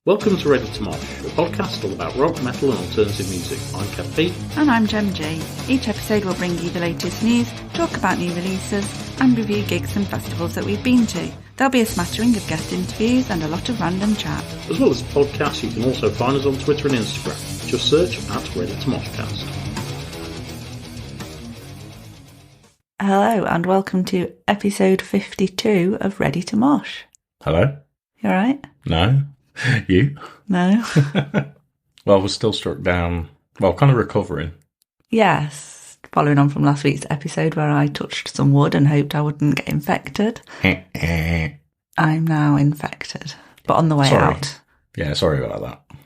Welcome to Ready to Mosh, a podcast all about rock, metal and alternative music. I'm Kev P. And I'm Gem G. Each episode will bring you the latest news, talk about new releases, and review gigs and festivals that we've been to. There'll be a smattering of guest interviews and a lot of random chat. As well as the podcast, you can also find us on Twitter and Instagram. Just search at Ready to Moshcast. Hello, and welcome to episode 52 of Ready to Mosh. Hello? You alright? No. You? No. Well, we're still struck down. Well, kind of recovering. Yes. Following on from last week's episode where I touched some wood and hoped I wouldn't get infected. I'm now infected, but on the way out. Yeah, sorry about that.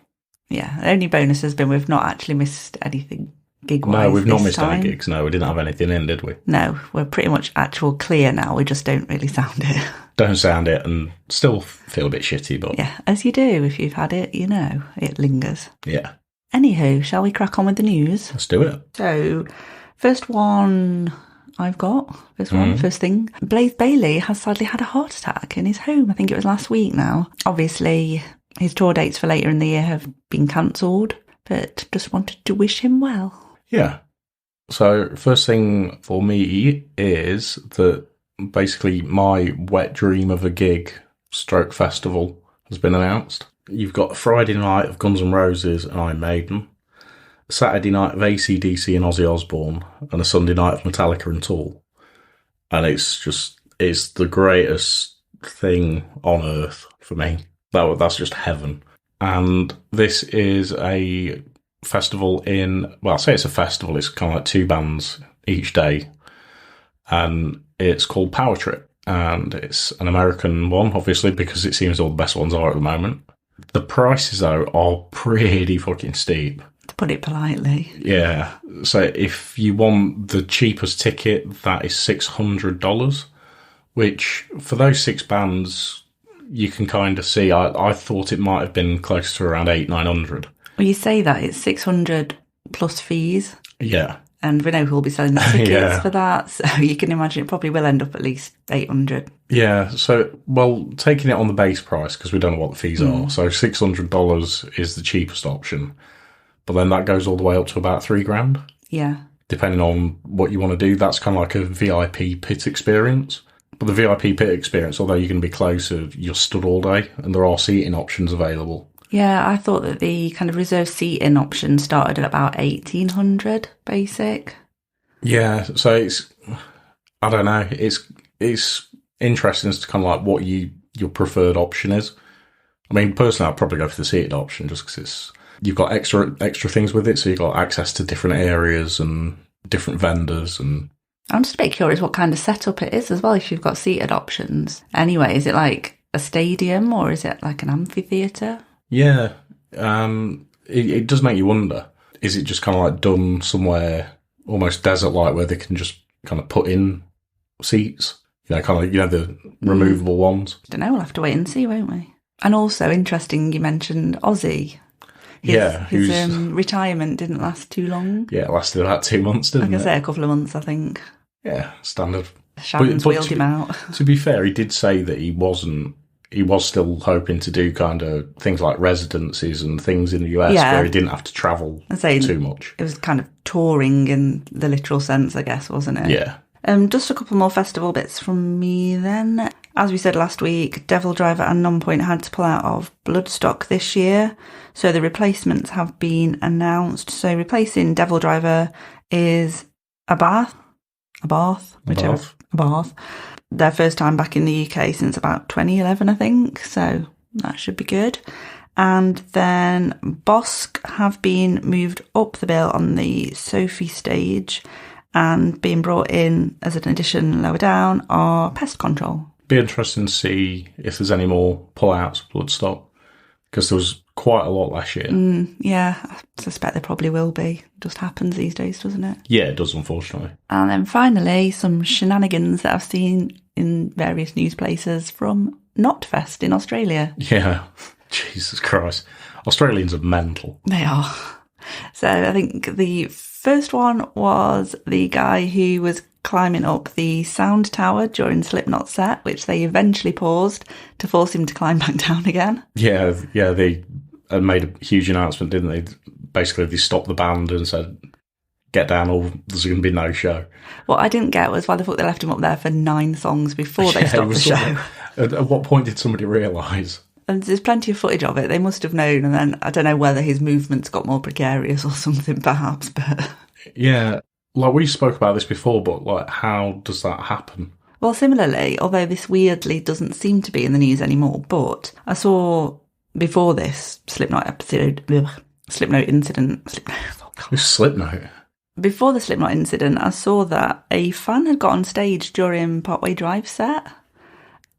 Yeah, the only bonus has been we've not actually missed anything gig-wise. No, we've not missed time. any gigs. No, we didn't have anything in, did we? No, we're pretty much actual clear now. We just don't really sound it. Don't sound it and still feel a bit shitty, but... Yeah, as you do. If you've had it, you know, it lingers. Yeah. Anywho, shall we crack on with the news? Let's do it. So, first one I've got, first thing. Blaze Bayley has sadly had a heart attack in his home. I think it was last week now. Obviously, his tour dates for later in the year have been cancelled, but just wanted to wish him well. Yeah. So, first thing for me is that basically my wet dream of a gig stroke festival has been announced. You've got a Friday night of Guns N' Roses and Iron Maiden, a Saturday night of AC/DC and Ozzy Osbourne, and a Sunday night of Metallica and Tool. And it's the greatest thing on earth for me. That's just heaven. And this is a festival I say it's a festival, it's kind of like two bands each day. And it's called Power Trip. And it's an American one, obviously, because it seems all the best ones are at the moment. The prices, though, are pretty fucking steep. To put it politely. Yeah. So if you want the cheapest ticket, that is $600, which for those six bands, you can kind of see. I thought it might have been close to around $800-900. Well, you say that, it's 600 plus fees. Yeah. And we know who'll be selling the tickets for that, so you can imagine it probably will end up at least 800. Yeah, so, well, taking it on the base price, because we don't know what the fees are, so $600 is the cheapest option. But then that goes all the way up to about $3,000. Yeah. Depending on what you want to do, that's kind of like a VIP pit experience. But the VIP pit experience, although you're going to be closer, you're stood all day, and there are seating options available. Yeah, I thought that the kind of reserved seating option started at about 1,800 basic. Yeah, so I don't know, it's interesting as to kind of like what your preferred option is. I mean, personally, I'd probably go for the seated option just because you've got extra things with it, so you've got access to different areas and different vendors. And I'm just a bit curious what kind of setup it is as well, if you've got seated options. Anyway, is it like a stadium or is it like an amphitheatre? Yeah, it does make you wonder. Is it just kind of like done somewhere almost desert-like where they can just kind of put in seats? You know, kind of, the removable ones? I don't know, we'll have to wait and see, won't we? And also, interesting, you mentioned Ozzy. His retirement didn't last too long. Yeah, it lasted about 2 months, didn't it? Like I say, a couple of months, I think. Yeah, standard. Shannon's wheeled him out. To be fair, he did say that he was still hoping to do kind of things like residencies and things in the US where he didn't have to travel too much. It was kind of touring in the literal sense, I guess, wasn't it? Yeah. Just a couple more festival bits from me then. As we said last week, Devil Driver and Nonpoint had to pull out of Bloodstock this year, so the replacements have been announced. So replacing Devil Driver is a Bath. Their first time back in the UK since about 2011, I think, so that should be good. And then Bosk have been moved up the bill on the Sophie stage, and being brought in as an addition lower down are Pest Control. Be interesting to see if there's any more pullouts of Bloodstock, because there was quite a lot last year. Yeah, I suspect there probably will be. Just happens these days, doesn't it? Yeah, it does, unfortunately. And then finally, some shenanigans that I've seen in various news places from Knotfest in Australia. Yeah, Jesus Christ. Australians are mental. They are. So I think the first one was the guy who was climbing up the sound tower during Slipknot's set, which they eventually paused to force him to climb back down again. Yeah, they made a huge announcement, didn't they? Basically, they stopped the band and said, get down or there's going to be no show. What I didn't get was why the fuck they left him up there for 9 songs before they stopped the show. At what point did somebody realise? And there's plenty of footage of it. They must have known, and then I don't know whether his movements got more precarious or something, perhaps, but... Yeah, like we spoke about this before, but like, how does that happen? Well, similarly, although this weirdly doesn't seem to be in the news anymore, but I saw before this Slipknot incident... Who's Slipknot? Before the Slipknot incident, I saw that a fan had got on stage during Parkway Drive's set.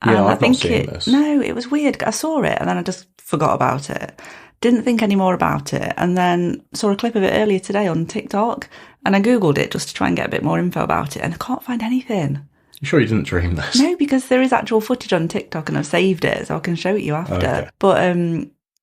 Yeah, I've not seen this. No, it was weird. I saw it and then I just forgot about it. Didn't think any more about it. And then saw a clip of it earlier today on TikTok. And I Googled it just to try and get a bit more info about it. And I can't find anything. You sure you didn't dream this? No, because there is actual footage on TikTok and I've saved it so I can show it you after. Okay. But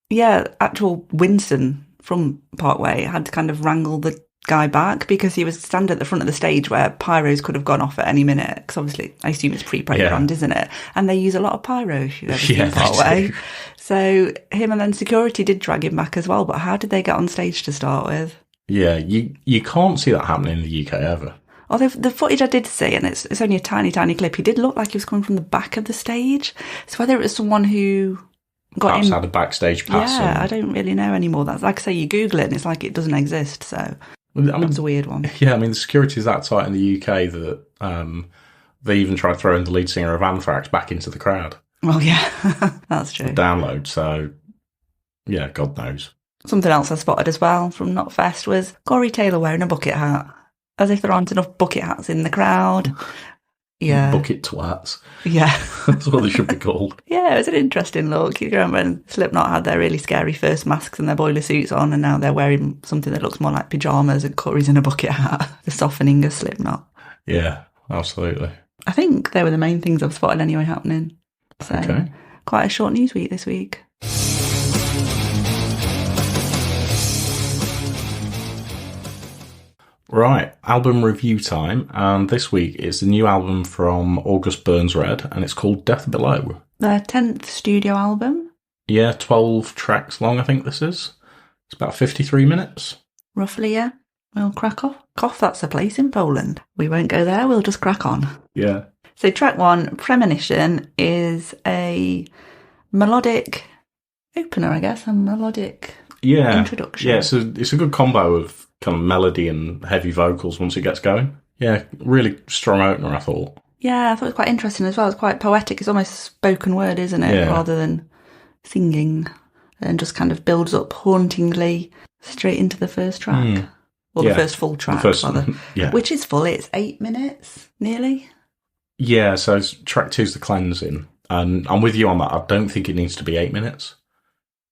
yeah, actual Winston from Parkway had to kind of wrangle the guy back because he was standing at the front of the stage where pyros could have gone off at any minute, because obviously I assume it's pre-programmed, isn't it? And they use a lot of pyro if you've ever seen Parkway. So him and then security did drag him back as well, but how did they get on stage to start with? Yeah, you can't see that happening in the UK ever. Although the footage I did see, and it's only a tiny clip, he did look like he was coming from the back of the stage. So whether it was someone who got perhaps him, had a backstage pass. Yeah, I don't really know anymore. That's like I say, you Google it and it's like it doesn't exist, so... That's a weird one. Yeah, I mean, the security is that tight in the UK that they even tried throwing the lead singer of Anthrax back into the crowd. Well, yeah, that's true. For download, so yeah, God knows. Something else I spotted as well from Knotfest was Corey Taylor wearing a bucket hat, as if there aren't enough bucket hats in the crowd. Yeah. Bucket twats. Yeah. That's what they should be called. Yeah, it was an interesting look. You remember when Slipknot had their really scary first masks and their boiler suits on, and now they're wearing something that looks more like pyjamas and Corey's in a bucket hat. The softening of Slipknot. Yeah, absolutely. I think they were the main things I've spotted anyway happening. So, okay. Quite a short news week this week. Right, album review time, and this week it's the new album from August Burns Red, and it's called Death Below. Their 10th studio album. Yeah, 12 tracks long, I think this is. It's about 53 minutes. Roughly, yeah. We'll crack off. That's a place in Poland. We won't go there, we'll just crack on. Yeah. So track 1, Premonition, is a melodic opener, I guess, a melodic introduction. Yeah, it's a good combo of kind of melody and heavy vocals once it gets going. Yeah, really strong opener, I thought. Yeah, I thought it was quite interesting as well. It's quite poetic. It's almost spoken word, isn't it? Yeah. Rather than singing, and just kind of builds up hauntingly straight into the first track. Or the first full track, rather. Yeah. Which is full. It's 8 minutes, nearly. Yeah, so track 2's The Cleansing. And I'm with you on that. I don't think it needs to be 8 minutes.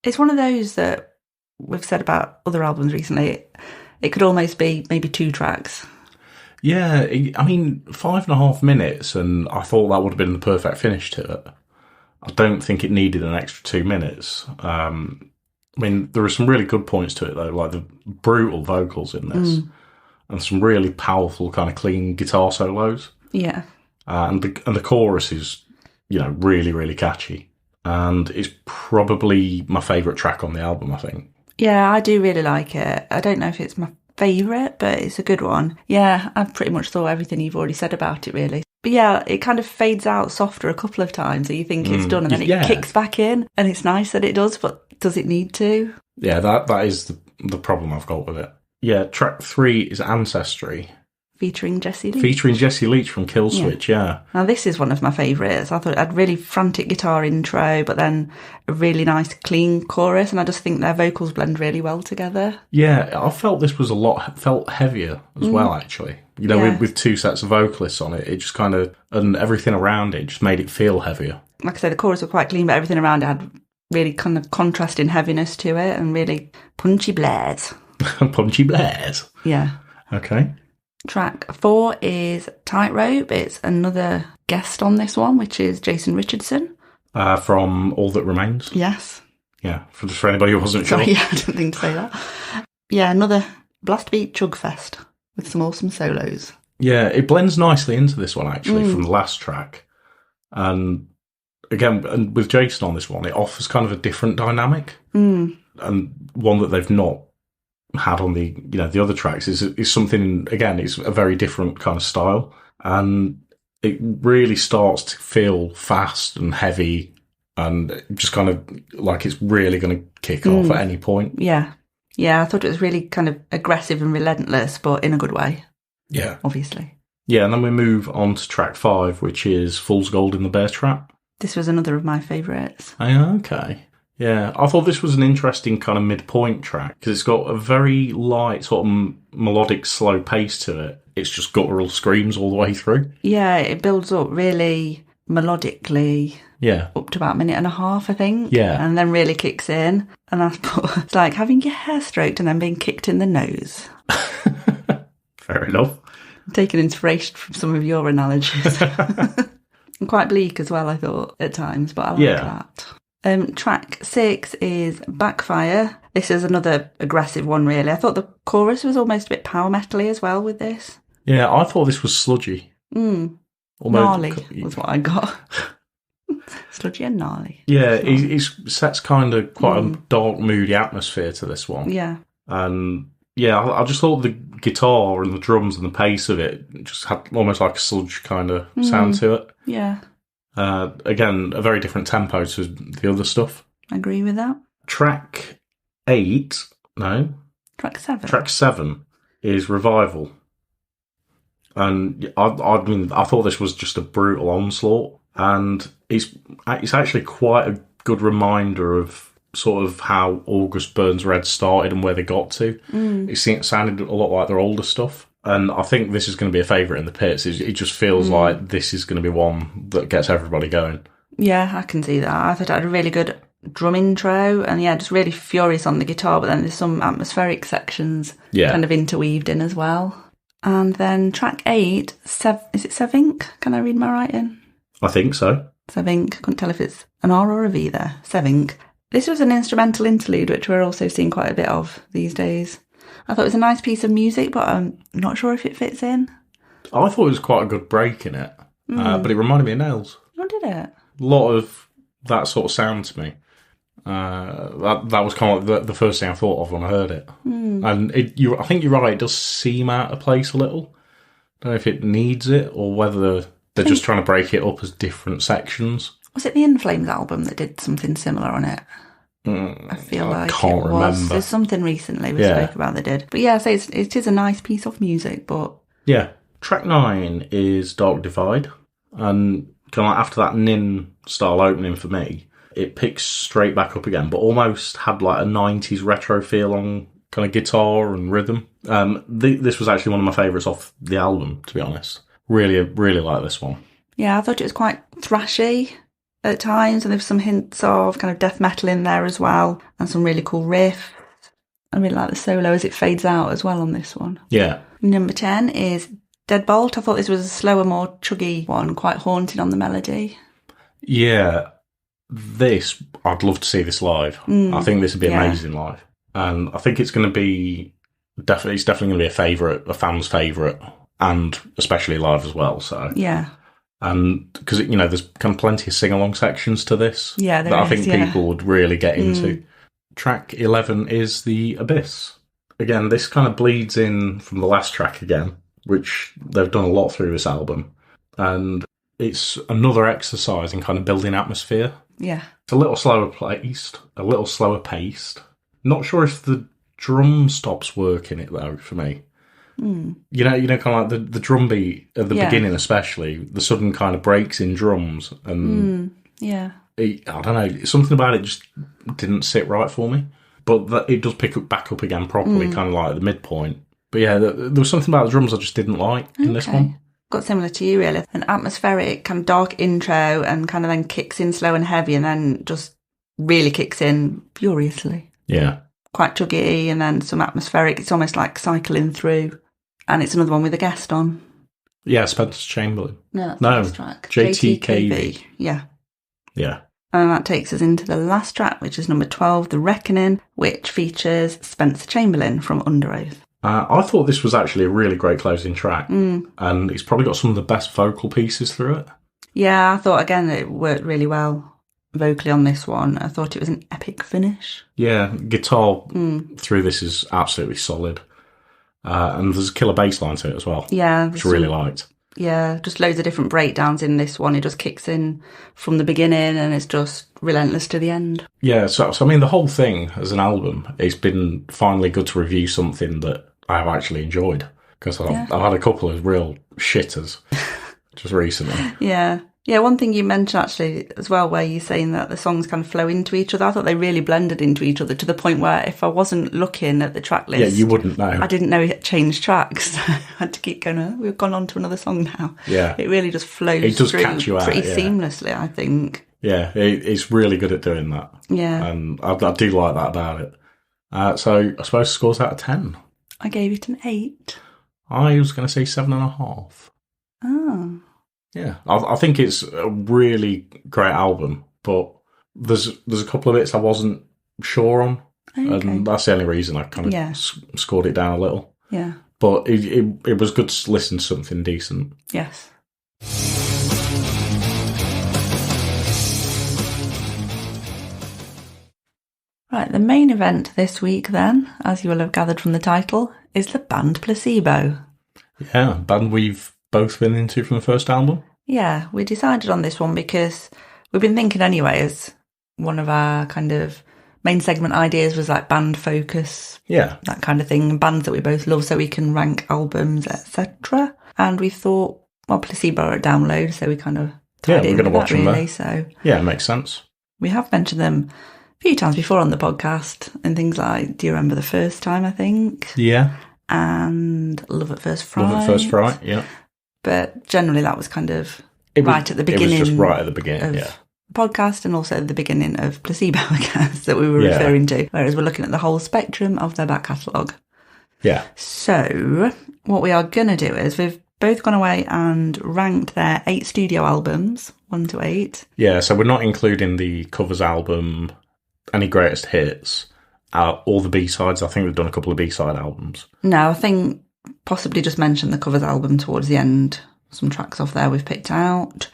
It's one of those that we've said about other albums recently. It could almost be maybe 2 tracks. Yeah, I mean, 5.5 minutes, and I thought that would have been the perfect finish to it. I don't think it needed an extra 2 minutes. I mean, there are some really good points to it, though, like the brutal vocals in this, and some really powerful, kind of clean guitar solos. Yeah. And the chorus is, really, really catchy. And it's probably my favourite track on the album, I think. Yeah, I do really like it. I don't know if it's my favourite, but it's a good one. Yeah, I've pretty much thought everything you've already said about it, really. But yeah, it kind of fades out softer a couple of times, so you think it's done, and then it kicks back in, and it's nice that it does, but does it need to? Yeah, that is the problem I've got with it. Yeah, track 3 is Ancestry. Featuring Jesse Leach. Featuring Jesse Leach from Killswitch, yeah. Now, this is one of my favourites. I thought it had really frantic guitar intro, but then a really nice, clean chorus, and I just think their vocals blend really well together. Yeah, I felt this was felt heavier as well, actually. With 2 sets of vocalists on it, it just kind of, and everything around it just made it feel heavier. Like I said, the chorus was quite clean, but everything around it had really kind of contrasting heaviness to it, and really punchy blares. Punchy blares? Yeah. Okay. Track 4 is Tightrope. It's another guest on this one, which is Jason Richardson. From All That Remains? Yes. Yeah, for anybody who wasn't sure. Sorry, I didn't think to say that. Yeah, another blast beat chug fest with some awesome solos. Yeah, it blends nicely into this one, actually, from the last track. And again, and with Jason on this one, it offers kind of a different dynamic. And one that they've not had on the, the other tracks is something, again, it's a very different kind of style. And it really starts to feel fast and heavy and just kind of like it's really going to kick off at any point. Yeah. Yeah, I thought it was really kind of aggressive and relentless, but in a good way. Yeah. Obviously. Yeah, and then we move on to track 5, which is Fool's Gold in the Bear Trap. This was another of my favourites. Oh, okay. Yeah, I thought this was an interesting kind of midpoint track because it's got a very light, sort of melodic, slow pace to it. It's just guttural screams all the way through. Yeah, it builds up really melodically. Yeah. Up to about a minute and a half, I think. Yeah. And then really kicks in. And it's like having your hair stroked and then being kicked in the nose. Fair enough. I'm taking inspiration from some of your analogies. And quite bleak as well, I thought, at times, but I like that. Track 6 is Backfire. This is another aggressive one, really. I thought the chorus was almost a bit power metal-y as well with this. Yeah, I thought this was sludgy. Gnarly was what I got. Sludgy and gnarly. Yeah, it sets kind of quite a dark, moody atmosphere to this one. Yeah. And yeah, I just thought the guitar and the drums and the pace of it just had almost like a sludge kind of sound to it. Yeah. Again, a very different tempo to the other stuff. I agree with that. Track 7 is Revival. And I mean, I thought this was just a brutal onslaught. And it's actually quite a good reminder of sort of how August Burns Red started and where they got to. It sounded a lot like their older stuff. And I think this is going to be a favourite in the pits. It just feels like this is going to be one that gets everybody going. Yeah, I can see that. I thought it had a really good drum intro and just really furious on the guitar, but then there's some atmospheric sections kind of interweaved in as well. And then track 8, is it Sevink? Can I read my writing? I think so. Sevink. Couldn't tell if it's an R or a V there. Sevink. This was an instrumental interlude, which we're also seeing quite a bit of these days. I thought it was a nice piece of music, but I'm not sure if it fits in. I thought it was quite a good break in it, but it reminded me of Nails. Oh, did it? A lot of that sort of sound to me. That was kind of like the first thing I thought of when I heard it. And I think you're right, it does seem out of place a little. I don't know if it needs it or whether they're just trying to break it up as different sections. Was it the In Flames album that did something similar on it? I feel like can't it was. remember. There's something recently we spoke about they did. But yeah, so it is a nice piece of music, but... Yeah. Track 9 is Dark Divide. And kind of after that Nin style opening for me, it picks straight back up again, but almost had like a 90s retro feel on kind of guitar and rhythm. This was actually one of my favourites off the album, to be honest. Really, really like this one. Yeah, I thought it was quite thrashy at times, and there was some hints of kind of death metal in there as well, and some really cool riffs. I really like the solo as it fades out as well on this one. Yeah. Number 10 is Deadbolt. I thought this was a slower, more chuggy one, quite haunting on the melody. Yeah. I'd love to see this live. I think this would be amazing live. And I think it's going to be definitely going to be a fan's favourite, and especially live as well. So yeah. And because there's kind of plenty of sing-along sections to this that I think people would really get into. Track 11 is The Abyss. Again, this kind of bleeds in from the last track again, which they've done a lot through this album. And it's another exercise in kind of building atmosphere. Yeah. It's a little slower paced, a little slower paced. Not sure if the drum stops work in it, though, for me. You know, kind of like the drum beat at the beginning, especially the sudden kind of breaks in drums, and I don't know, something about it just didn't sit right for me. But it does pick back up again properly, kind of like at the midpoint. But yeah, there was something about the drums I just didn't like in this one. Got similar to you, really. An atmospheric, kind of dark intro, and kind of then kicks in slow and heavy, and then just really kicks in furiously. Yeah. Quite chuggy, and then some atmospheric. It's almost like cycling through. And it's another one with a guest on. Yeah, Spencer Chamberlain. No, that's the last track. JTKV. Yeah. Yeah. And that takes us into the last track, which is number 12, The Reckoning, which features Spencer Chamberlain from Under Oath. I thought this was actually a really great closing track, and it's probably got some of the best vocal pieces through it. Yeah, I thought, again, it worked really well vocally on this one. I thought it was an epic finish. Yeah, guitar through this is absolutely solid. And there's a killer bass line to it as well. Yeah. Which I really liked. Yeah, just loads of different breakdowns in this one. It just kicks in from the beginning and it's just relentless to the end. Yeah, so I mean, the whole thing as an album, it's been finally good to review something that I have actually enjoyed. Because I've had a couple of real shitters just recently. Yeah. Yeah, one thing you mentioned actually as well, where you're saying that the songs kind of flow into each other. I thought they really blended into each other to the point where if I wasn't looking at the track list... Yeah, you wouldn't know. I didn't know it changed tracks. I had to keep going, we've gone on to another song now. Yeah. It really just flows it does through catch you out, pretty seamlessly, I think. Yeah, it's really good at doing that. Yeah. And I do like that about it. So I suppose scores out of 10. I gave it an 8. I was going to say 7.5. Oh. Yeah, I think it's a really great album, but there's a couple of bits I wasn't sure on, and that's the only reason I kind of scored it down a little. Yeah. But it was good to listen to something decent. Yes. Right, the main event this week then, as you will have gathered from the title, is the band Placebo. Yeah, band we've both been into from the first album. Yeah, we decided on this one because we've been thinking anyway, as one of our kind of main segment ideas was like band focus. Yeah. That kind of thing, bands that we both love so we can rank albums, etc. And we thought, well, Placebo are a download, so we kind of tied in with that really. So yeah, it makes sense. We have mentioned them a few times before on the podcast and things like, do you remember the first time, I think? Yeah. And Love at First Fright. Love at First Fright, yeah. But generally that was kind of right at the beginning. It was just right at the beginning, yeah. The podcast and also the beginning of Placebo, I guess, that we were referring to. Whereas we're looking at the whole spectrum of their back catalogue. Yeah. So what we are going to do is we've both gone away and ranked their 8 studio albums, 1 to 8. Yeah, so we're not including the covers album, any greatest hits, all the B-sides. I think we've done a couple of B-side albums. No, I think possibly just mention the covers album towards the end. Some tracks off there we've picked out.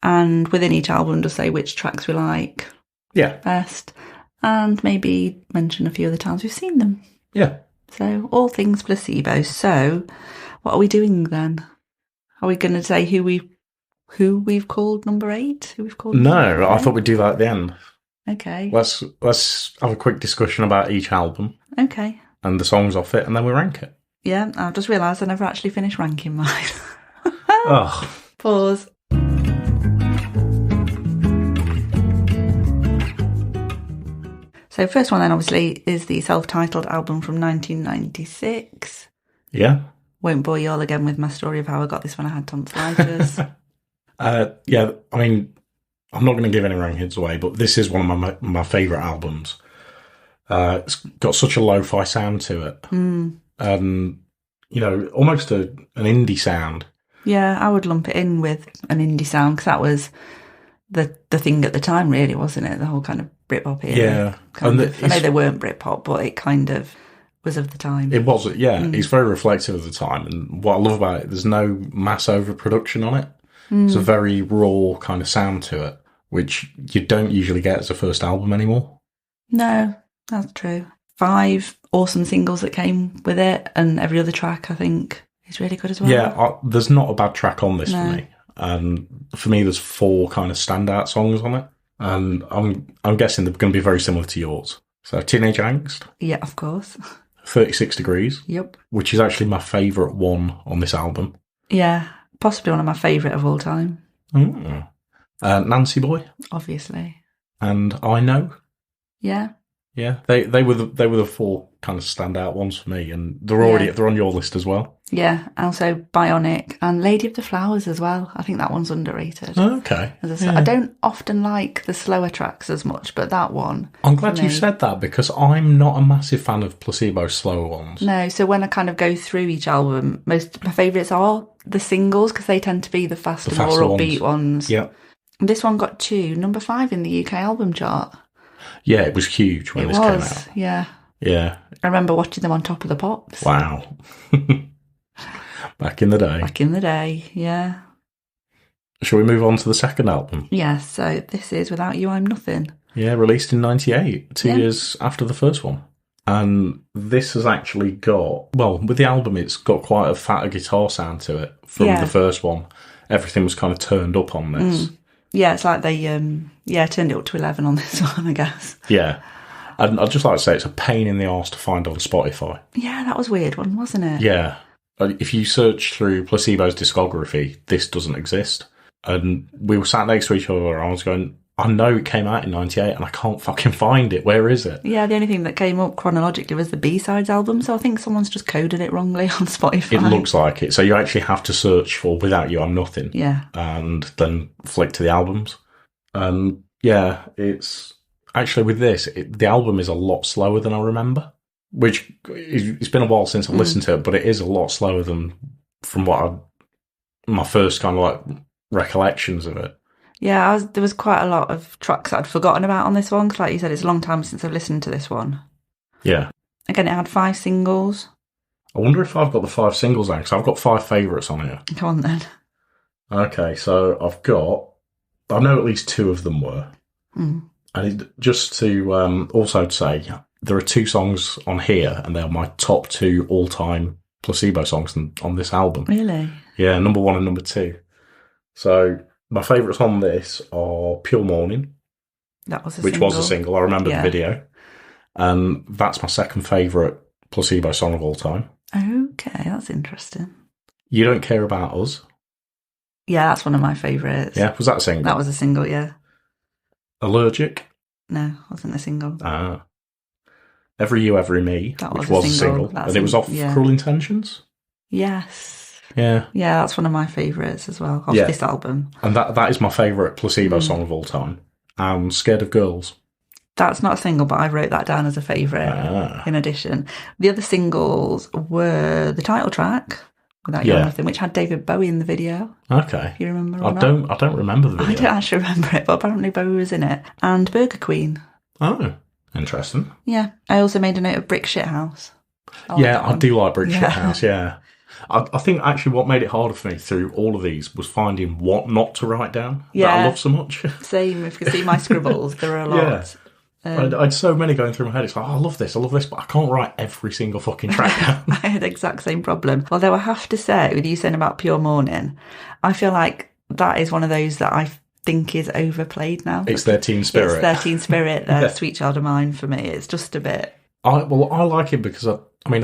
And within each album, just say which tracks we like best. And maybe mention a few of the times we've seen them. Yeah. So, all things Placebo. So, what are we doing then? Are we going to say who we've called number 8? Who we've called? No, I thought we'd do that at the end. Okay. Let's have a quick discussion about each album. Okay. And the songs off it, and then we rank it. Yeah, I've just realised I never actually finished ranking mine. Oh. Pause. So first one then obviously is the self-titled album from 1996. Yeah. Won't bore you all again with my story of how I got this when I had tonsillitis. Yeah, I mean, I'm not going to give any rankings away, but this is one of my favourite albums. It's got such a lo-fi sound to it. Almost an indie sound. Yeah, I would lump it in with an indie sound because that was the thing at the time, really, wasn't it? The whole kind of Britpop era. Yeah. I know they weren't Britpop, but it kind of was of the time. It was, yeah. It's very reflective of the time. And what I love about it, there's no mass overproduction on it. It's a very raw kind of sound to it, which you don't usually get as a first album anymore. No, that's true. 5 awesome singles that came with it, and every other track, I think, is really good as well. Yeah, there's not a bad track on this for me. For me, there's 4 kind of standout songs on it. And I'm guessing they're going to be very similar to yours. So Teenage Angst. Yeah, of course. 36 Degrees. Yep. Which is actually my favourite one on this album. Yeah, possibly one of my favourite of all time. Nancy Boy. Obviously. And I Know. Yeah. Yeah, they were the 4 kind of standout ones for me, and they're on your list as well. Yeah, also Bionic and Lady of the Flowers as well. I think that one's underrated. Oh, okay. I don't often like the slower tracks as much, but that one... I'm glad you said that, because I'm not a massive fan of Placebo's slower ones. No, so when I kind of go through each album, most of my favourites are the singles, because they tend to be the faster more upbeat ones. Yeah. This one got to number 5 in the UK album chart. Yeah, it was huge when this came out. Yeah. Yeah. I remember watching them on Top of the Pops. Wow. Back in the day. Back in the day, yeah. Shall we move on to the second album? Yeah, so this is Without You, I'm Nothing. Yeah, released in 98, 2 Yeah. years after the first one. And this has actually got, well, with the album, it's got quite a fatter guitar sound to it from Yeah. the first one. Everything was kind of turned up on this. Yeah, it's like they turned it up to 11 on this one, I guess. Yeah. And I'd just like to say it's a pain in the arse to find on Spotify. Yeah, that was a weird one, wasn't it? Yeah. If you search through Placebo's discography, this doesn't exist. And we were sat next to each other and I was going, I know it came out in 98 and I can't fucking find it. Where is it? Yeah, the only thing that came up chronologically was the B-Sides album, so I think someone's just coded it wrongly on Spotify. It looks like it. So you actually have to search for Without You, I'm Nothing. Yeah. And then flick to the albums. And yeah, it's actually with this, the album is a lot slower than I remember, which it's been a while since I've listened to it, but it is a lot slower than from my first kind of like recollections of it. Yeah, there was quite a lot of tracks that I'd forgotten about on this one, because like you said, it's a long time since I've listened to this one. Yeah. Again, it had 5 singles. I wonder if I've got the 5 singles now, because I've got 5 favourites on here. Come on then. Okay, so I know at least 2 of them were. And just to also say, there are 2 songs on here, and they're my top 2 all-time Placebo songs on this album. Really? Yeah, number 1 and number 2. So my favourites on this are Pure Morning, That was a which single. was a single. I remember the video. And that's my second favourite Placebo song of all time. Okay, that's interesting. You Don't Care About Us. Yeah, that's one of my favourites. Yeah, was that a single? That was a single, yeah. Allergic. No, wasn't a single. Every You, Every Me, That which was was a a single. single. And it was off Cruel Intentions. Yes. Yeah. Yeah, that's one of my favourites as well, off this album. And that is my favourite Placebo song of all time. And Scared of Girls. That's not a single, but I wrote that down as a favourite in addition. The other singles were the title track, Without You, I'm Nothing, which had David Bowie in the video. Okay. If you remember or I don't remember the video. I don't actually remember it, but apparently Bowie was in it. And Burger Queen. Oh, interesting. Yeah. I also made a note of Brick Shit House. I do like Brick Shit House, yeah. I think actually what made it harder for me through all of these was finding what not to write down that I love so much. Same. If you can see my scribbles, there are a lot. I had so many going through my head. It's like, I love this, but I can't write every single fucking track down. I had the exact same problem. Although I have to say, with you saying about Pure Morning, I feel like that is one of those that I think is overplayed now. It's their teen spirit. It's their teen spirit, their Sweet Child of Mine for me. It's just a bit... I like it because, I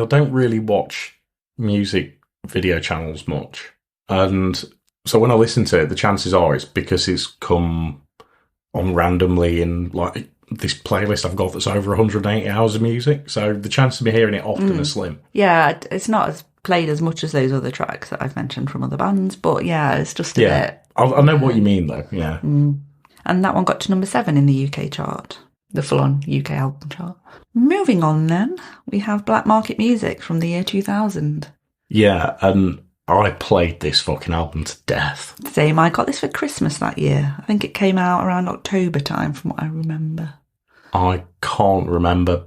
don't really watch music video channels much. And so when I listen to it, the chances are it's because it's come on randomly in like this playlist I've got that's over 180 hours of music. So the chances of me hearing it often are slim. Yeah, it's not as played as much as those other tracks that I've mentioned from other bands, but yeah, it's just a bit... I know what you mean though, yeah. And that one got to number 7 in the UK chart, the full-on UK album chart. Moving on then, we have Black Market Music from the year 2000. Yeah, and I played this fucking album to death. Same, I got this for Christmas that year. I think it came out around October time from what I remember. I can't remember.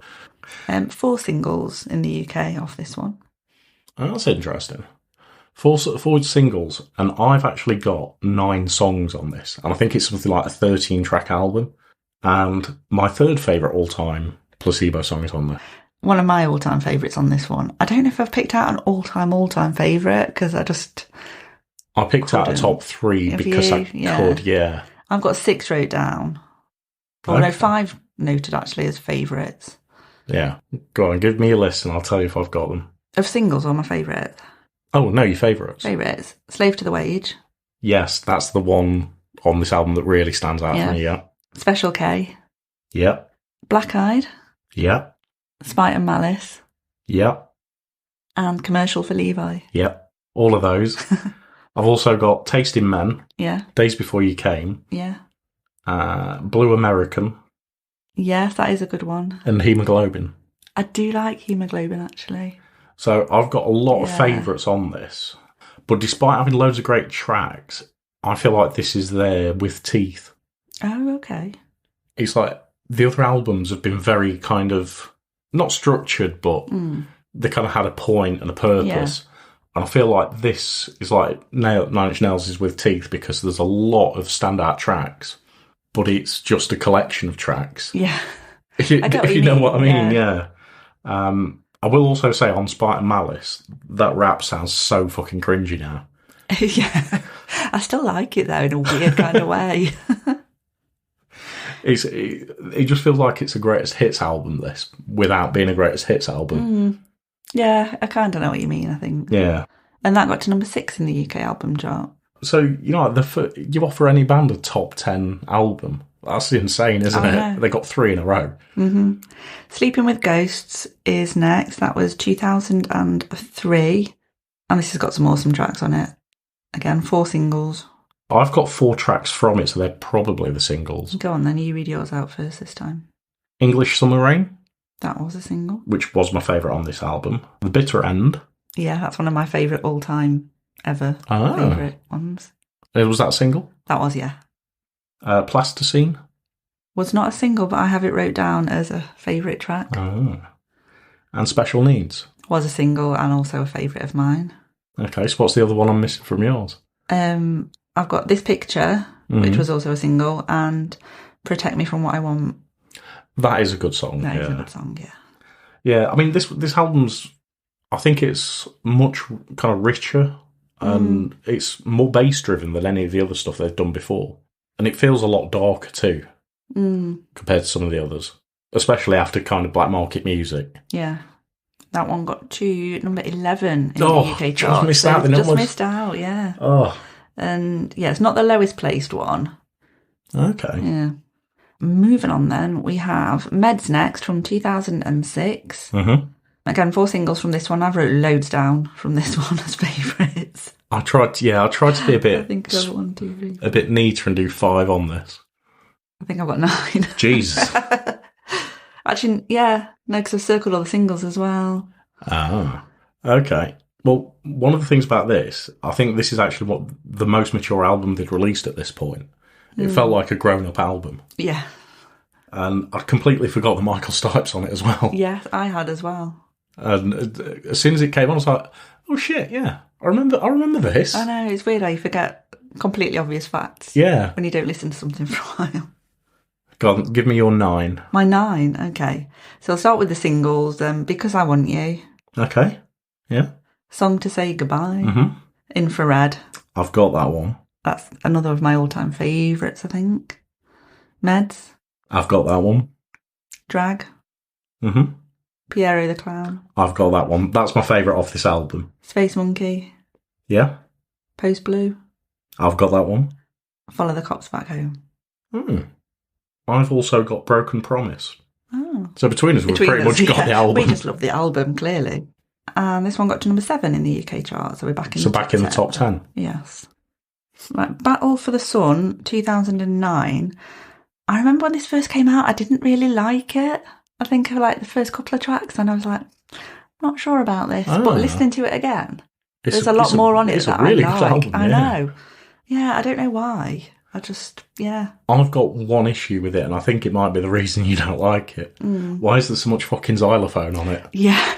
4 singles in the UK off this one. Oh, that's interesting. 4 singles, and I've actually got 9 songs on this. And I think it's something like a 13-track album. And my third favourite all-time Placebo song is on there. One of my all-time favourites on this one. I don't know if I've picked out an all-time favourite, because I picked out a top 3 because I could, yeah. I've got 6 wrote down. Oh, no, 5 noted actually as favourites. Yeah. Go on, give me a list and I'll tell you if I've got them. Of singles or my favourites? Oh, no, your favourites. Favourites. Slave to the Wage. Yes, that's the one on this album that really stands out for me, yeah. Special K. Yep. Black Eyed. Yep. Spite and Malice. Yep. And Commercial for Levi. Yep. All of those. I've also got Tasting Men. Yeah. Days Before You Came. Yeah. Blue American. Yes, that is a good one. And Hemoglobin. I do like Hemoglobin, actually. So I've got a lot of favourites on this. But despite having loads of great tracks, I feel like this is there with teeth. Oh, okay. It's like the other albums have been very kind of not structured, but they kind of had a point and a purpose. And I feel like this is like Nine Inch Nails is with teeth because there's a lot of standout tracks, but it's just a collection of tracks. Yeah. If you know what I mean, yeah. I will also say on Spite and Malice, that rap sounds so fucking cringy now. Yeah. I still like it though in a weird kind of way. It just feels like it's a greatest hits album, this, without being a greatest hits album. Yeah, I kind of know what you mean, I think. Yeah. And that got to number 6 in the UK album chart. So, you know, you offer any band a top 10 album. That's insane, isn't it? Know. They got 3 in a row. Mm-hmm. Sleeping with Ghosts is next. That was 2003. And this has got some awesome tracks on it. Again, 4 singles. I've got 4 tracks from it, so they're probably the singles. Go on then, you read yours out first this time. English Summer Rain. That was a single. Which was my favourite on this album. The Bitter End. Yeah, that's one of my favourite all-time ever favourite ones. Was that a single? That was, yeah. Plasticine. Was not a single, but I have it wrote down as a favourite track. And Special Needs. Was a single and also a favourite of mine. Okay, so what's the other one I'm missing from yours? I've got This Picture, which was also a single, and Protect Me From What I Want. That is a good song. That is a good song, yeah. Yeah, I mean, this album's, I think it's much kind of richer and it's more bass-driven than any of the other stuff they've done before. And it feels a lot darker too, compared to some of the others, especially after kind of black market music. Yeah. That one got to number 11 in the UK chart. Just missed out the numbers. Just missed out, yeah. Oh. And yeah, it's not the lowest placed one. Okay. Yeah. Moving on then, we have Meds next from 2006. Mm-hmm. Again, 4 singles from this one. I've wrote loads down from this one as favourites. I tried to be a bit, I think I've got 1, 2, 3. a bit neater and do 5 on this. I think I've got 9. Jesus. Actually, yeah, no, because I've circled all the singles as well. Ah, okay. Well, one of the things about this, I think this is actually what the most mature album they'd released at this point. It felt like a grown-up album. Yeah. And I completely forgot the Michael Stipe's on it as well. Yeah, I had as well. And as soon as it came on, I was like, oh shit, yeah. I remember this. I know, it's weird how you forget completely obvious facts. Yeah. When you don't listen to something for a while. Go on, give me your 9. My 9, okay. So I'll start with the singles. Because I Want You. Okay, yeah. Song to Say Goodbye. Mm-hmm. Infrared. I've got that one. That's another of my all-time favourites, I think. Meds. I've got that one. Drag. Mm-hmm. Piero the Clown. I've got that one. That's my favourite off this album. Space Monkey. Yeah. Post Blue. I've got that one. Follow the Cops Back Home. I've also got Broken Promise. Oh. So between us, we've pretty much got the album. We just love the album, clearly. And this one got to number 7 in the UK chart, so we're back in the top 10. Yes. Right, Battle for the Sun, 2009. I remember when this first came out, I didn't really like it. I think I liked the first couple of tracks, and I was like, not sure about this. But listening to it again, there's a lot more on it that really I like. Album, I know. Yeah, I don't know why. I've got one issue with it, and I think it might be the reason you don't like it. Why is there so much fucking xylophone on it? Yeah.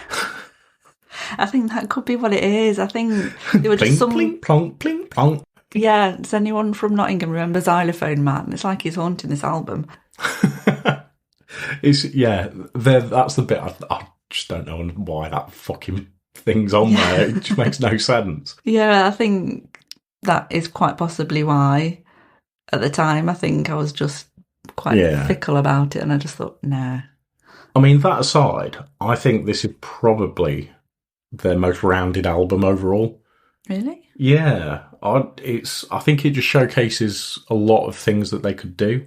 I think that could be what it is. I think there were just some... Pling, plonk, pling, plonk. Yeah, does anyone from Nottingham remember Xylophone Man? It's like he's haunting this album. That's the bit I just don't know why that fucking thing's on there. It just makes no sense. Yeah, I think that is quite possibly why. At the time, I think I was just quite fickle about it, and I just thought, nah. I mean, that aside, I think this is probably their most rounded album overall. Really? Yeah, I think it just showcases a lot of things that they could do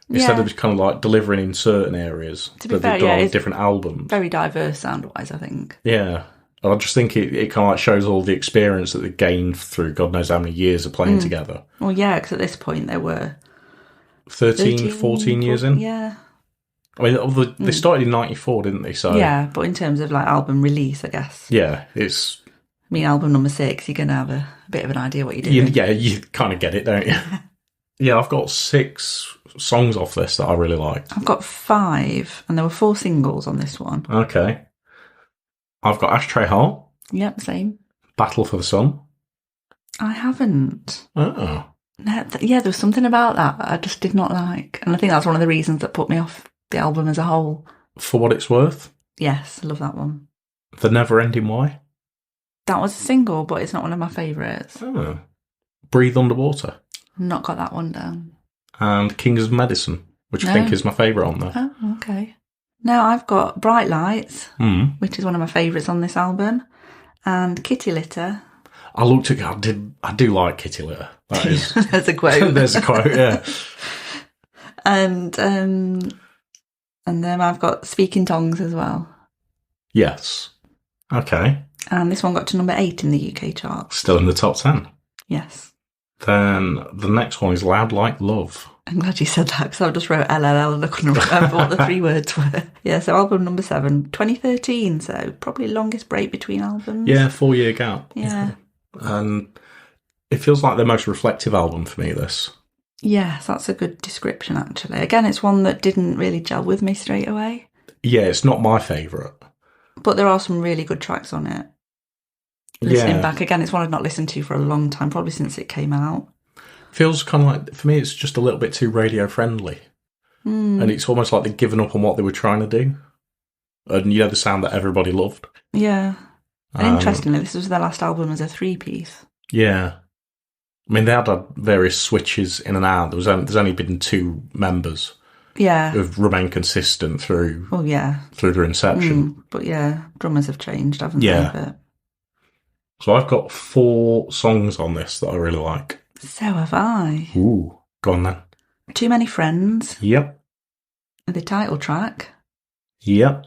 instead of just kind of like delivering in certain areas to be that fair, they've done on different albums. Very diverse sound-wise, I think. Yeah, I just think it kind of like shows all the experience that they gained through God knows how many years of playing together. Well, yeah, because at this point they were 13 14 years in. Yeah. I mean, they started in 94, didn't they? So yeah, but in terms of like album release, I guess. Yeah, it's... I mean, album number 6, you're going to have a bit of an idea what you're doing. Yeah, you kind of get it, don't you? Yeah, I've got 6 songs off this that I really like. I've got 5, and there were 4 singles on this one. Okay. I've got Ashtray Heart, Yep, same. Battle for the Sun. I haven't. Oh. No, yeah, there was something about that I just did not like. And I think that's one of the reasons that put me off the album as a whole. For What It's Worth. Yes, I love that one. The Never Ending Why. That was a single, but it's not one of my favourites. Oh. Breathe Underwater. Not got that one down. And Kings of Medicine, which I think is my favourite on there. Oh, okay. Now I've got Bright Lights, which is one of my favourites on this album, and Kitty Litter. I looked at I do like Kitty Litter. That is There's a quote. There's a quote, yeah. And then I've got Speak in Tongues as well. Yes. Okay. And this one got to number 8 in the UK chart. Still in the top 10. Yes. Then the next one is Loud Like Love. I'm glad you said that because I just wrote LLL and I couldn't remember what the 3 words were. Yeah, so album number 7, 2013, so probably longest break between albums. Yeah, 4-year gap. Yeah. And it feels like the most reflective album for me, this. Yes, that's a good description, actually. Again, it's one that didn't really gel with me straight away. Yeah, it's not my favourite. But there are some really good tracks on it. Listening back, again, it's one I've not listened to for a long time, probably since it came out. Feels kind of like, for me, it's just a little bit too radio friendly. And it's almost like they've given up on what they were trying to do. And, the sound that everybody loved. Yeah. And interestingly, this was their last album as a 3-piece. Yeah. I mean, they had various switches in and out. There's only been 2 members. Yeah. Who've remained consistent through their inception. But yeah, drummers have changed, haven't they? But... So I've got 4 songs on this that I really like. So have I. Ooh, go on then. Too Many Friends. Yep. The title track. Yep.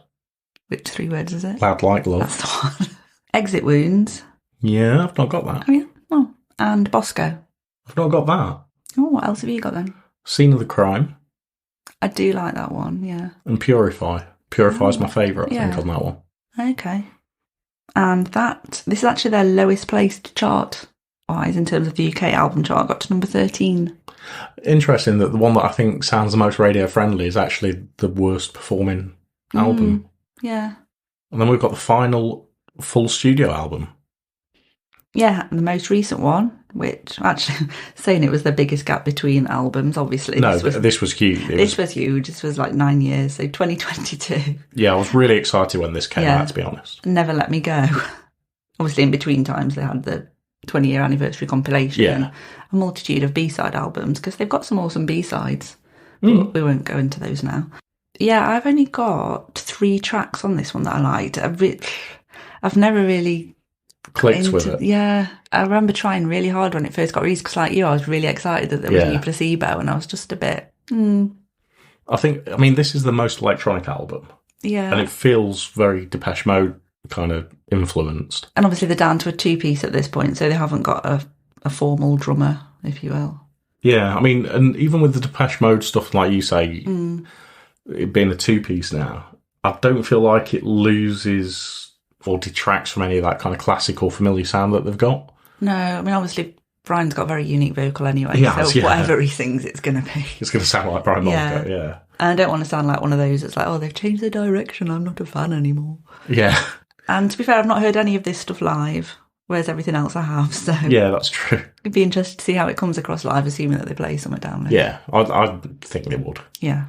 Which 3 words is it? Loud Like Love. That's the one. Exit Wounds. Yeah, I've not got that. Oh yeah. Oh, and Bosco. I've not got that. Oh, what else have you got then? Scene of the Crime. I do like that one, yeah. And Purify. Purify's my favourite, I think, on that one. Okay. And this is actually their lowest placed chart-wise in terms of the UK album chart. Got to number 13. Interesting that the one that I think sounds the most radio-friendly is actually the worst performing album. Yeah. And then we've got the final full studio album. Yeah, and the most recent one, which actually saying it was the biggest gap between albums, obviously. No, this was huge. This was huge. This was like 9 years, so 2022. Yeah, I was really excited when this came out, to be honest. Never Let Me Go. Obviously, in between times, they had the 20-year anniversary compilation and a multitude of B-side albums, because they've got some awesome B-sides. But we won't go into those now. Yeah, I've only got 3 tracks on this one that I liked. I've never really... clicked with it. Yeah, I remember trying really hard when it first got released because, like you, I was really excited that there was a new Placebo, and I was just a bit. I mean, this is the most electronic album. Yeah, and it feels very Depeche Mode kind of influenced. And obviously, they're down to a 2-piece at this point, so they haven't got a formal drummer, if you will. Yeah, I mean, and even with the Depeche Mode stuff, like you say, it being a 2-piece now, I don't feel like it loses or detracts from any of that kind of classical familiar sound that they've got. No, I mean, obviously, Brian's got a very unique vocal anyway, so whatever he sings, it's going to be. It's going to sound like Brian Molko, yeah. And I don't want to sound like one of those that's like, oh, they've changed their direction, I'm not a fan anymore. Yeah. And to be fair, I've not heard any of this stuff live, whereas everything else I have, so... Yeah, that's true. It'd be interesting to see how it comes across live, assuming that they play somewhere down there. Yeah, I think they would. Yeah.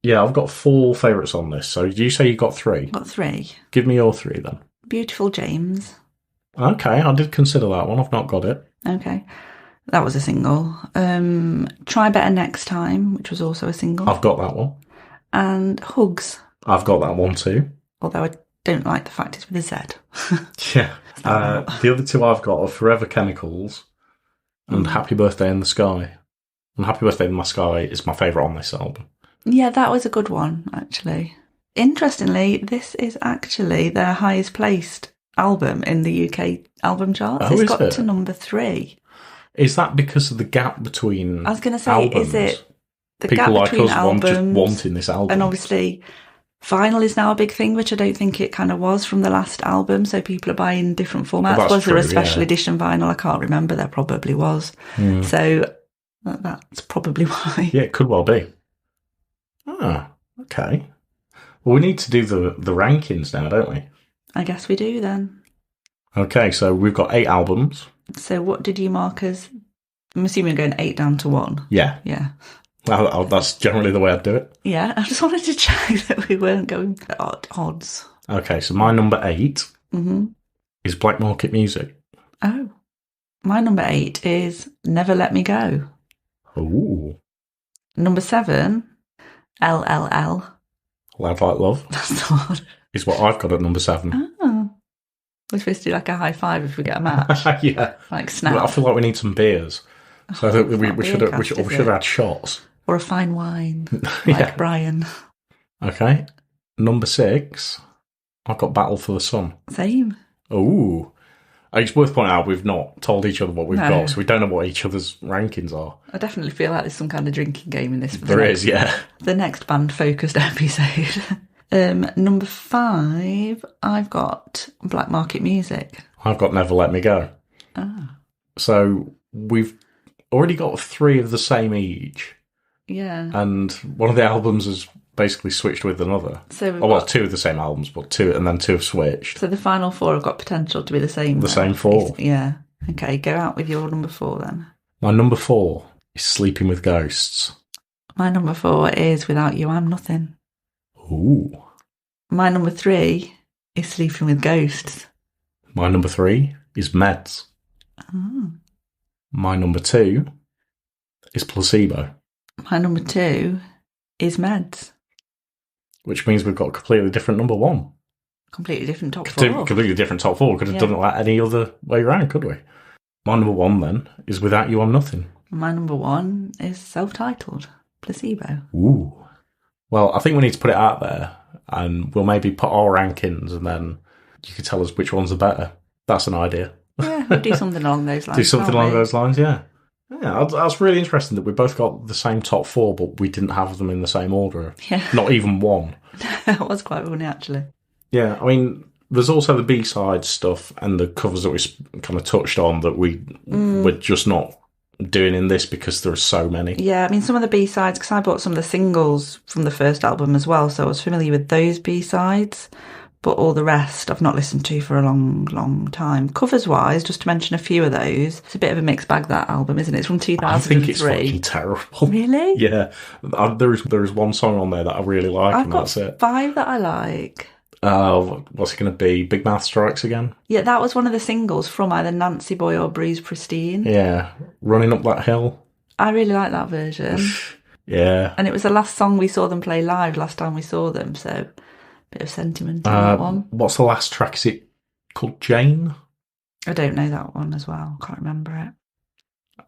Yeah, I've got 4 favourites on this. So you say you got 3? Got 3. Give me your 3 then. Beautiful James. Okay, I did consider that one. I've not got it. Okay. That was a single. Try Better Next Time, which was also a single. I've got that one. And Hugs. I've got that one too. Although I don't like the fact it's with a Z. Yeah. The other 2 I've got are Forever Chemicals and Happy Birthday in the Sky. And Happy Birthday in My Sky is my favourite on this album. Yeah, that was a good one, actually. Interestingly, this is actually their highest placed album in the UK album charts. Oh, it's got to number 3. Is that because of the gap between I was going to say, albums? Is it the People gap like between us albums? just wanting this album. And obviously, vinyl is now a big thing, which I don't think it kind of was from the last album. So people are buying different formats. Well, was there a true, special edition vinyl? I can't remember. There probably was. So That's probably why. Yeah, it could well be. Ah, okay. Well, we need to do the rankings now, don't we? I guess we do then. Okay, so we've got 8 albums. So what did you mark as? I'm assuming you're going 8 down to 1. Yeah. Yeah. That's generally the way I'd do it. Yeah, I just wanted to check that we weren't going at odds. Okay, so my number 8 is Black Market Music. Oh. My number 8 is Never Let Me Go. Ooh. Number 7, LLL. Loud Like Love. That's the one. Is what I've got at number 7. Oh. We're supposed to do like a high five if we get a match. Yeah. Like snap. Well, I feel like we need some beers. So that we should have Beercast, had shots. Or a fine wine, like Yeah. Brian. Okay. Number 6, I've got Battle for the Sun. Same. Ooh. It's worth pointing out we've not told each other what we've No. got, so we don't know what each other's rankings are. I definitely feel like there's some kind of drinking game in this. For There is, yeah. The next band-focused episode. Number 5, I've got Black Market Music. I've got Never Let Me Go. Ah. So we've already got 3 of the same each, Yeah. and one of the albums has basically switched with another. So we've Well, got, 2 of the same albums, but 2 and then 2 have switched. so the final 4 have got potential to be the same. The then. same 4. Yeah. Okay, go out with your number 4 then. My number 4 is Sleeping with Ghosts. My number 4 is Without You I'm Nothing. Ooh. My number 3 is Sleeping with Ghosts. My number 3 is Meds. Oh. My number 2 is Placebo, My number 2 is Meds. which means we've got a completely different number 1. Completely different top 4. Completely different top 4. Could have done it like any other way around, could we? My number 1 then is Without You I'm Nothing. My number 1 is self-titled, Placebo. Ooh. Well, I think we need to put it out there, and we'll maybe put our rankings, and then you can tell us which ones are better. That's an idea. Yeah, we'll do something along those lines. Do something can't along we? those lines, yeah. Yeah, that's really interesting that we both got the same top 4, but we didn't have them in the same order. Yeah. Not even one. That was quite funny, actually. Yeah, I mean, there's also the B-side stuff and the covers that we kind of touched on that we're just not doing in this because there are so many. Yeah, I mean, some of the B-sides, because I bought some of the singles from the first album as well, so I was familiar with those B-sides, but all the rest I've not listened to for a long, long time. Covers-wise, just to mention a few of those, it's a bit of a mixed bag, that album, isn't it? It's from 2003. I think it's fucking terrible. Really? Yeah. There is one song on there that I really like, I've and got that's it. 5 that I like. What's it going to be? Big Mouth Strikes Again? Yeah, that was one of the singles from either Nancy Boy or Bruise Pristine. Yeah. Running Up That Hill? I really like that version. Yeah. And it was the last song we saw them play live last time we saw them, so bit of sentiment in that one. What's the last track? Is it called Jane? I don't know that one as well. Can't remember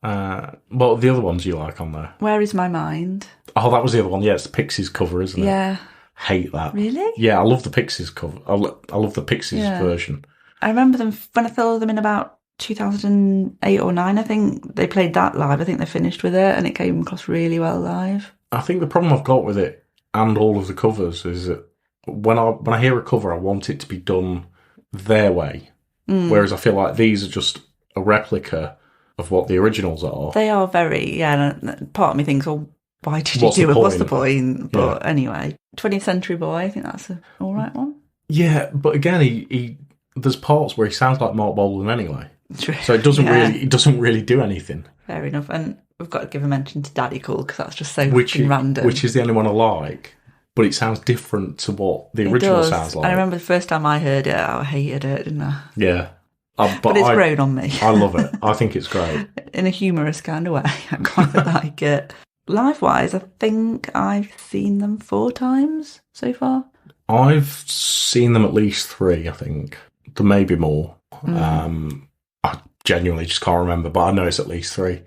it. Well, the other ones you like on there? Where Is My Mind? Oh, that was the other one. Yeah, it's the Pixies cover, isn't it? Yeah. Hate that. Really? Yeah, I love the Pixies cover. I love the Pixies version. I remember them when I saw them in about 2008 or 9, I think. They played that live. I think they finished with it and it came across really well live. I think the problem I've got with it and all of the covers is that when I hear a cover, I want it to be done their way. Whereas I feel like these are just a replica of what the originals are. They are very, and part of me thinks, well, why did you What's do the it? What's the point? point? But anyway, 20th Century Boy, I think that's an all right one. Yeah, but again, he there's parts where he sounds like Mark Bolan anyway. True. So it doesn't really do anything. Fair enough. And we've got to give a mention to Daddy Cool because that's just so Which fucking random. Which is the only one I like, but it sounds different to what the original sounds like. I remember the first time I heard it, I hated it, didn't I? Yeah. But it's grown on me. I love it. I think it's great. In a humorous kind of way. I quite like it. Live-wise, I think I've seen them 4 times so far. I've seen them at least 3, I think. There may be more. I genuinely just can't remember, but I know it's at least 3.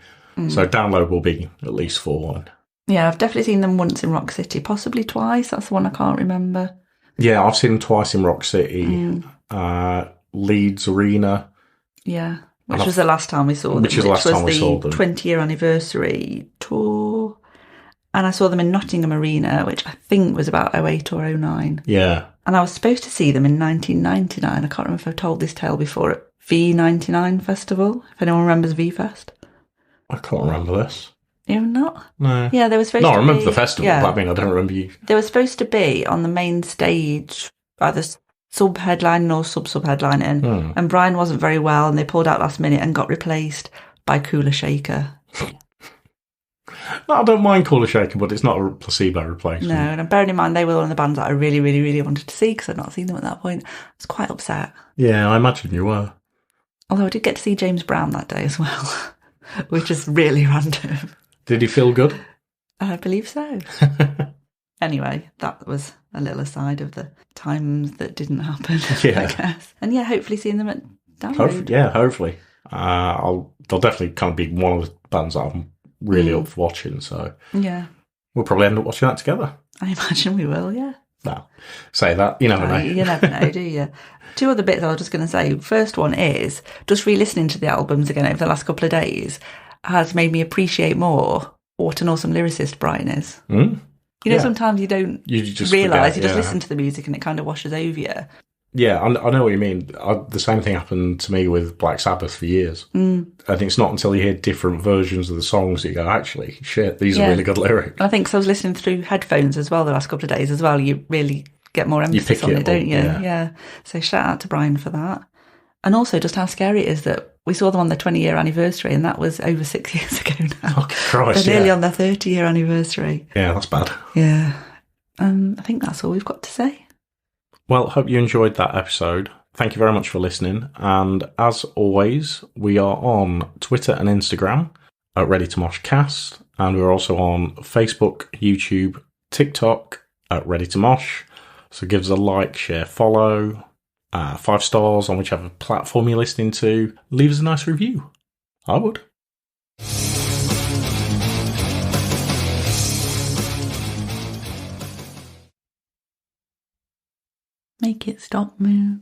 So download will be at least 4. Yeah, I've definitely seen them once in Rock City, possibly twice. That's the one I can't remember. Yeah, I've seen them twice in Rock City. Leeds Arena. Yeah, which was the last time we saw them. Which is the last time we saw them. 20-year anniversary tour. And I saw them in Nottingham Arena, which I think was about 08 or 09. Yeah. And I was supposed to see them in 1999. I can't remember if I've told this tale before, at V99 Festival, if anyone remembers V-Fest. I can't remember this. You're not? No. Yeah, they were supposed No, to I remember be, the festival, yeah. but I mean, I don't remember you. They were supposed to be on the main stage, either sub-headlining or sub-headlining, and Brian wasn't very well, and they pulled out last minute and got replaced by Cooler Shaker. No, I don't mind Cooler Shaker, but it's not a placebo replacement. No, and bearing in mind they were one of the bands that I really, really, really wanted to see because I'd not seen them at that point. I was quite upset. Yeah, I imagine you were. Although I did get to see James Brown that day as well, which is really random. Did he feel good? I believe so. Anyway, that was a little aside of the times that didn't happen, Yeah. I guess. And yeah, hopefully seeing them at Download. Hopefully. They'll definitely kind of be one of the bands that I'm really up for watching, so Yeah. we'll probably end up watching that together. I imagine we will, yeah. No, say that, you never know. You never know, do you? Two other bits I was just going to say. First one is, just re-listening to the albums again over the last couple of days has made me appreciate more what an awesome lyricist Brian is. Mm? You know, sometimes you don't just realise, forget, you just listen to the music and it kind of washes over you. Yeah, I know what you mean. The same thing happened to me with Black Sabbath for years. And it's not until you hear different versions of the songs that you go, actually, shit, these are really good lyrics. And I think because I was listening through headphones as well the last couple of days as well, you really get more emphasis on it, don't you? Yeah. So shout out to Brian for that. And also just how scary it is that we saw them on their 20-year anniversary and that was over 6 years ago now. Oh, Christ, They're nearly on their 30-year anniversary. Yeah, that's bad. Yeah. I think that's all we've got to say. Well, hope you enjoyed that episode. Thank you very much for listening. And as always, we are on Twitter and Instagram at Ready to Mosh Cast. And we're also on Facebook, YouTube, TikTok at Ready to Mosh. So give us a like, share, follow, 5 stars on whichever platform you're listening to. Leave us a nice review. I would. Make it stop, move.